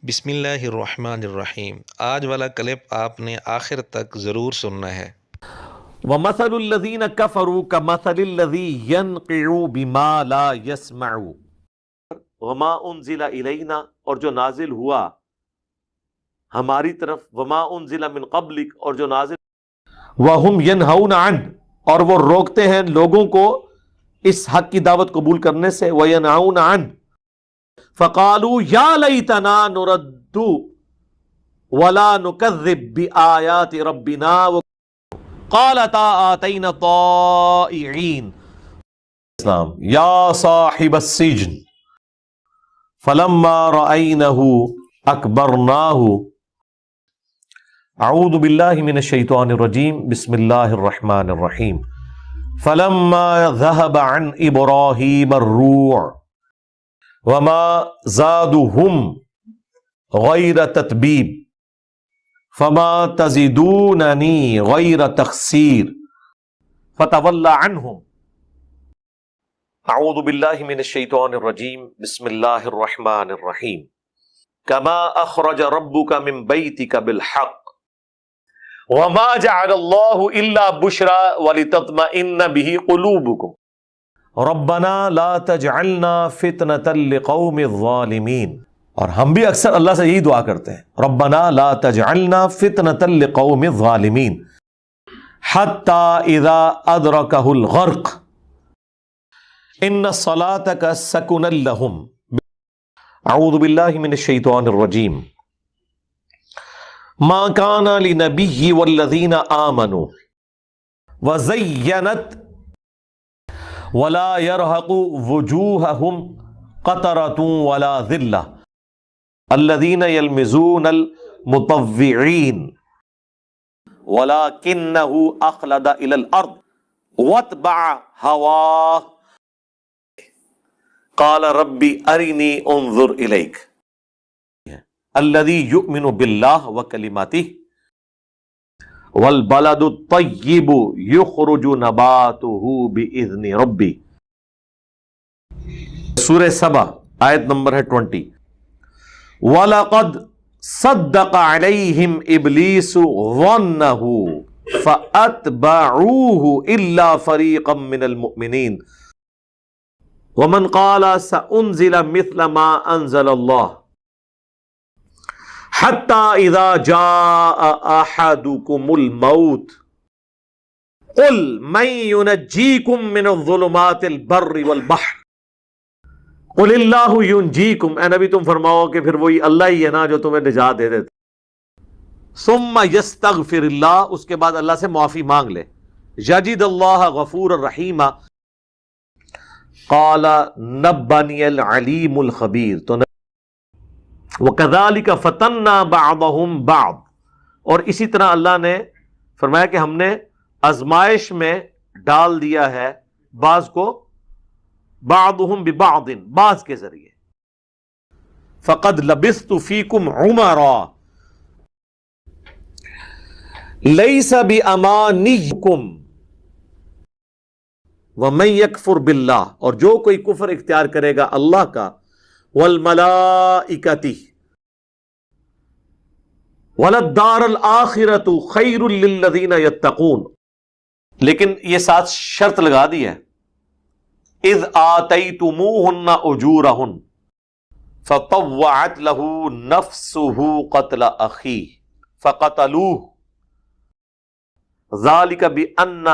بسم اللہ الرحمن الرحیم۔ آج والا کلپ آپ نے آخر تک ضرور سننا ہے۔ وَمَثَلُ الَّذِينَ كَفَرُوا كَمَثَلِ الَّذِي يَنْقِعُ بِمَا لَا يَسْمَعُ وَمَا أُنزِلَ إِلَيْنَا، اور جو نازل ہوا ہماری طرف، وَمَا أُنزِلَ مِن قَبْلِكَ، اور جو نازل، وَهُمْ يَنْهَوْنَ عَنْهُ، اور وہ روکتے ہیں لوگوں کو اس حق کی دعوت قبول کرنے سے، وَيَنْهَوْنَ عَنْهُ فَقَالُوا يَا لَيْتَنَا نُرَدُّ وَلَا نُكَذِّبْ بِآيَاتِ رَبِّنَا قالتا آتینا طائعین یا صاحب السجن فلما رأینه اکبرناه۔ اعوذ باللہ من الشیطان الرجیم، بسم اللہ الرحمن الرحیم۔ فلما ذهب عن ابراہیم الروع وما زادهم غیر تتبیب فما تزدوننی غیر تخسیر فتول عنہم۔ اعوذ باللہ من الشیطان الرجیم، بسم اللہ الرحمن الرحیم۔ کما اخرج ربک من بیتک بالحق وما جعل اللہ الا بشرا ولتطمئن به قلوبکم ربنا لا تجعلنا فتنة لقوم الظالمین۔ اور ہم بھی اکثر اللہ سے یہی دعا کرتے ہیں، ربنا لا تجعلنا فتنة لقوم الظالمین حتی اذا ادرکہ الغرق ان صلاتک سکن لہم۔ اعوذ باللہ من الشیطان الرجیم۔ ما کان لنبی والذین آمنوا وزینت ولا يرهق وجوہہم قطرۃ ولا ذلہ الذین یلمزون المطوعین ولکنہ اخلد الی الارض واتبع ہواہ قال ربی ارنی انظر الیک الذی یؤمن باللہ وکلماتہ والبلد الطیب یخرج نباتہ باذن ربی۔ سورہ سبا آیت نمبر ہے 20۔ وَلَقَدْ صَدَّقَ عَلَيْهِمْ إِبْلِيسُ ظَنَّهُ فَأَتْبَعُوهُ إِلَّا فَرِيقًا مِّنَ الْمُؤْمِنِينَ وَمَنْ قَالَ سَأُنزِلَ مِثْلَ مَا أَنزَلَ اللَّهُ حَتَّى إِذَا جَاءَ أَحَدُكُمُ الْمَوْتُ قُلْ مَنْ يُنَجِّيكُمْ مِنَ الظُّلُمَاتِ الْبَرِّ وَالْبَحْرِ قل اللہ ینجیکم، اے نبی تم فرماؤ کہ پھر وہی اللہ ہی ہے نا جو تمہیں نجات دے دیتا۔ ثم یستغفر اللہ، اس کے بعد اللہ سے معافی مانگ لے، یجد اللہ غفور الرحیم۔ قال نبنی العلیم الخبیر، تو وکذالک فتنا بعضهم بعض، اور اسی طرح اللہ نے فرمایا کہ ہم نے آزمائش میں ڈال دیا ہے بعض کو، بعضهم ببعض، بعض کے ذریعے۔ فقد لبثت فیکم عمرا لیس بامانیکم ومن یکفر باللہ، اور جو کوئی کفر اختیار کرے گا اللہ کا، والملائکۃ وللدار الآخرۃ خیر للذین یتقون، لیکن یہ ساتھ شرط لگا دی ہے، اذ آتیتموہن اجورہن فطوعت لہ نفسہ قتل اخیہ فقتلوہ ذالک بأن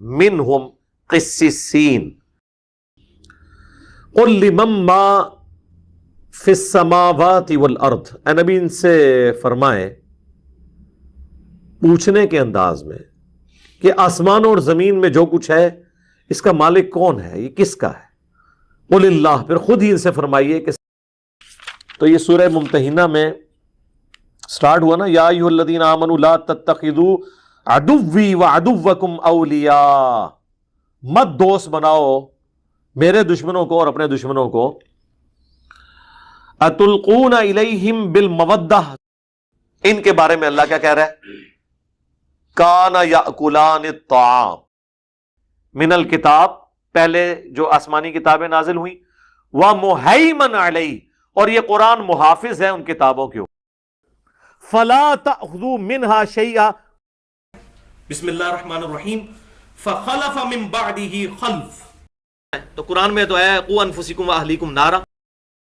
منہم قسیسین قل لمن ما فی السماوات والارض۔ اے نبی ان سے فرمائے پوچھنے کے انداز میں کہ آسمانوں اور زمین میں جو کچھ ہے اس کا مالک کون ہے، یہ کس کا ہے؟ قل اللہ، پھر خود ہی ان سے فرمائیے کہ، تو یہ سورہ ممتحنہ میں سٹارٹ ہوا نا، یا ایھا الذین آمنوا لا تتخذوا عدوی وعدوکم اولیاء، مت دوست بناؤ میرے دشمنوں کو اور اپنے دشمنوں کو، اتلقون الیہم بالمودہ، ان کے بارے میں اللہ کیا کہہ رہا ہے؟ کان یاکلان الطعام من الکتاب، پہلے جو آسمانی کتابیں نازل ہوئیں، وَمُہَیْمَنْ عَلَیْهِ، اور یہ قرآن محافظ ہے ان کتابوں کے اوپر. فلا تأخذوا منها شيئا. بسم اللہ الرحمن الرحیم. فخلف من بعده خلف. تو قرآن میں تو ہے قوا انفسکم واہلیکم نارا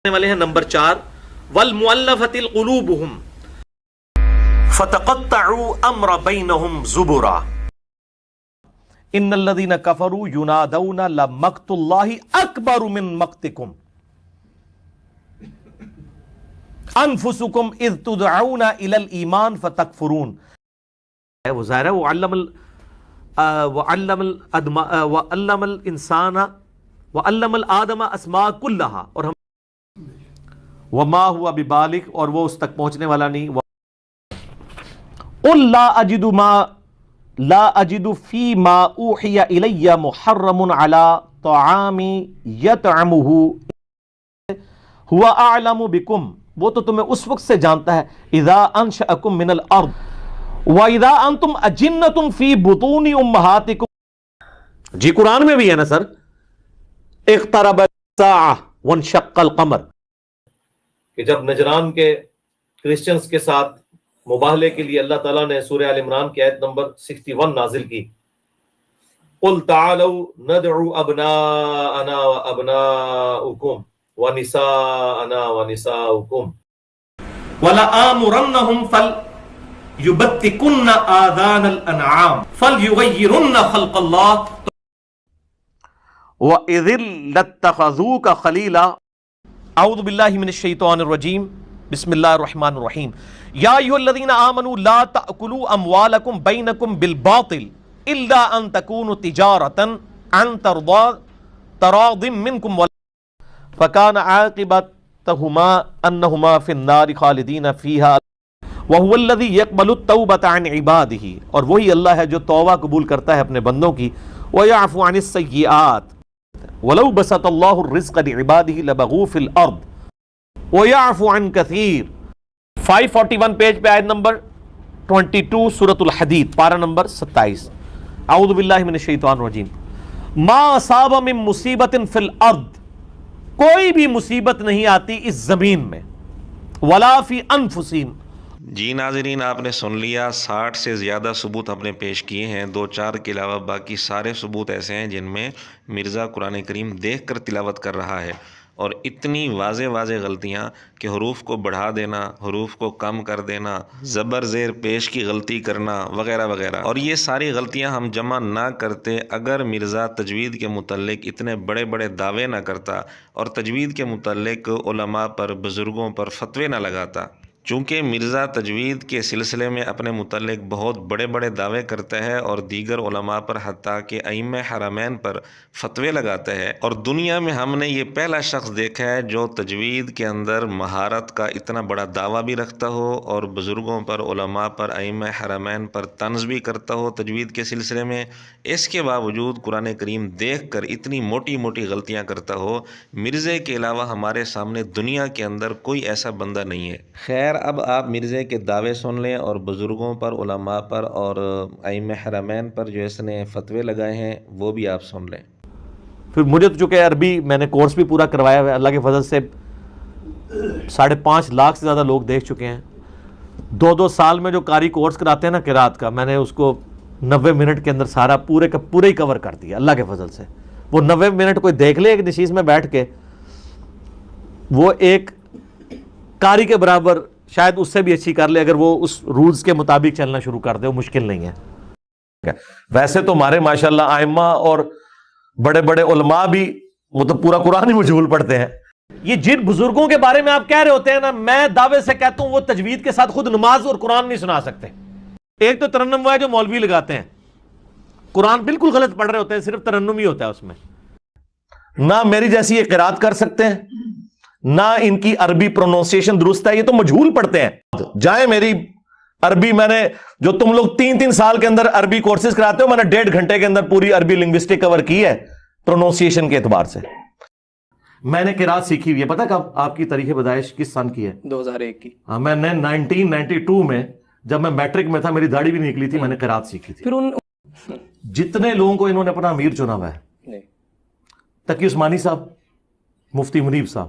والے ہیں. نمبر 4 والمؤلفۃ قلوبهم فتقطعوا امر بینہم زبرا ان الذین کفروا ینادون لمقت اللہ اکبر من مقتکم انفسکم اذ تدعون الی الایمان فتکفرون. وہ ظاہر ہے وعلم الانسان وعلم الآدم اسماء کلہا، اور ہم وما ہوا ببالغ، اور وہ اس تک پہنچنے والا نہیں. قل لا اجد فیما اوحی الی محرم علی طعام یطعمہ هو اعلم بکم. وہ تو تمہیں اس وقت سے جانتا ہے اذا انشأکم من الارض واذا انتم اجنۃ فی بطون امہاتکم. جی قرآن میں بھی ہے نا سر. اقترب الساعہ وانشق القمر، کہ جب نجران کے کرسچنز کے ساتھ مباہلے کے لیے اللہ تعالیٰ نے سورہ آل عمران کی آیت نمبر 61 نازل کی. قل تعالوا ندعو ابناءنا وابناءکم ونساءنا ونساءکم ولآمرنہم فلیبتکن آذان الانعام فلیغیرن خلق اللہ وَإِذٍ لَاتَّخَذُوكَ خَلِيلًا. اعوذ باللہ من الشیطان الرجیم. بسم اللہ الرحمن الرحیم. یا ایھا الذین آمنوا لا تأکلوا اموالکم بینکم بالباطل الا ان تکونوا تجارۃ عن تراض منکم فکان عاقبتہما انہما فی النار خالدین فیہا وہو الذی یقبل التوبۃ عن عبادہ. اور وہی اللہ ہے جو توبہ قبول کرتا ہے اپنے بندوں کی. ویعفو عن السیئات وَلَوْ بَسَطَ اللَّهُ الرِّزْقَ لِعِبَادِهِ لَبَغُوا فِي الْأَرْضِ وَيَعْفُو عَنْ كَثِيرٍ. 541 پیج پہ آیت نمبر 22 سورۃ الحدید پارہ نمبر 27. اعوذ باللہ من الشیطان الرجیم. ما اصاب من مصیبت فی الارض، کوئی بھی مصیبت نہیں آتی اس زمین میں، ولا فی انفسہم. جی ناظرین، آپ نے سن لیا. 60 سے زیادہ ثبوت ہم نے پیش کیے ہیں. 2-4 کے علاوہ باقی سارے ثبوت ایسے ہیں جن میں مرزا قرآن کریم دیکھ کر تلاوت کر رہا ہے، اور اتنی واضح غلطیاں کہ حروف کو بڑھا دینا، حروف کو کم کر دینا، زبر زیر پیش کی غلطی کرنا وغیرہ وغیرہ. اور یہ ساری غلطیاں ہم جمع نہ کرتے اگر مرزا تجوید کے متعلق اتنے بڑے بڑے دعوے نہ کرتا اور تجوید کے متعلق علماء پر، بزرگوں پر فتوے نہ لگاتا. چونکہ مرزا تجوید کے سلسلے میں اپنے متعلق بہت بڑے بڑے دعوے کرتا ہے اور دیگر علماء پر حتیٰ کہ ائمہ حرمین پر فتوے لگاتا ہے، اور دنیا میں ہم نے یہ پہلا شخص دیکھا ہے جو تجوید کے اندر مہارت کا اتنا بڑا دعویٰ بھی رکھتا ہو اور بزرگوں پر، علماء پر، ائمہ حرمین پر طنز بھی کرتا ہو تجوید کے سلسلے میں. اس کے باوجود قرآن کریم دیکھ کر اتنی موٹی موٹی غلطیاں کرتا ہو. مرزے کے علاوہ ہمارے سامنے دنیا کے اندر کوئی ایسا بندہ نہیں ہے. خیر، اب آپ مرزے کے دعوے سن لیں اور بزرگوں پر، علماء پر اور ائمہ حرمین پر جو اس نے فتوے لگائے ہیں وہ بھی آپ سن لیں. پھر مجھے تو چونکہ عربی میں نے کورس بھی پورا کروایا ہوا ہے، اللہ کے فضل سے 5.5 لاکھ سے زیادہ لوگ دیکھ چکے ہیں. 2 سال میں جو قاری کورس کراتے ہیں نا قرات کا، میں نے اس کو 90 منٹ کے اندر سارا پورے کا پورے ہی کور کر دیا اللہ کے فضل سے. وہ 90 منٹ کوئی دیکھ لے ایک نشیز میں بیٹھ کے، وہ ایک قاری کے برابر شاید اس سے بھی اچھی کر لے اگر وہ اس رولز کے مطابق چلنا شروع کر دے. وہ مشکل نہیں ہے. ویسے تو ہمارے ماشاءاللہ ائمہ اور بڑے بڑے علماء بھی وہ تو پورا قرآن ہی مجہول پڑھتے ہیں. یہ جن بزرگوں کے بارے میں آپ کہہ رہے ہوتے ہیں نا، میں دعوے سے کہتا ہوں وہ تجوید کے ساتھ خود نماز اور قرآن نہیں سنا سکتے. ایک تو ترنم وہ ہے جو مولوی لگاتے ہیں، قرآن بالکل غلط پڑھ رہے ہوتے ہیں، صرف ترنم ہی ہوتا ہے اس میں. نہ میری جیسی یہ قرات کر سکتے ہیں، نہ ان کی عربی پروننسیشن درست ہے، یہ تو مجہول پڑھتے ہیں. جائیں میری عربی، میں نے جو تم لوگ 3 سال کے اندر عربی کورسز کراتے ہو، میں نے 1.5 گھنٹے کے اندر پوری عربی لنگوسٹک کور کی ہے پروننسیشن کے اعتبار سے. میں نے قرات سیکھی ہوئی ہے. پتہ کب آپ کی تاریخ پیدائش کس سن کی ہے؟ 2001 کی. ہاں، میں نے 1992 میں جب میں میٹرک میں تھا، میری داڑھی بھی نہیں نکلی تھی، میں نے قرات سیکھی تھی. پھر ان جتنے لوگوں کو انہوں نے اپنا امیر چنا ہوا ہے، تقی عثمانی صاحب، مفتی منیب صاحب،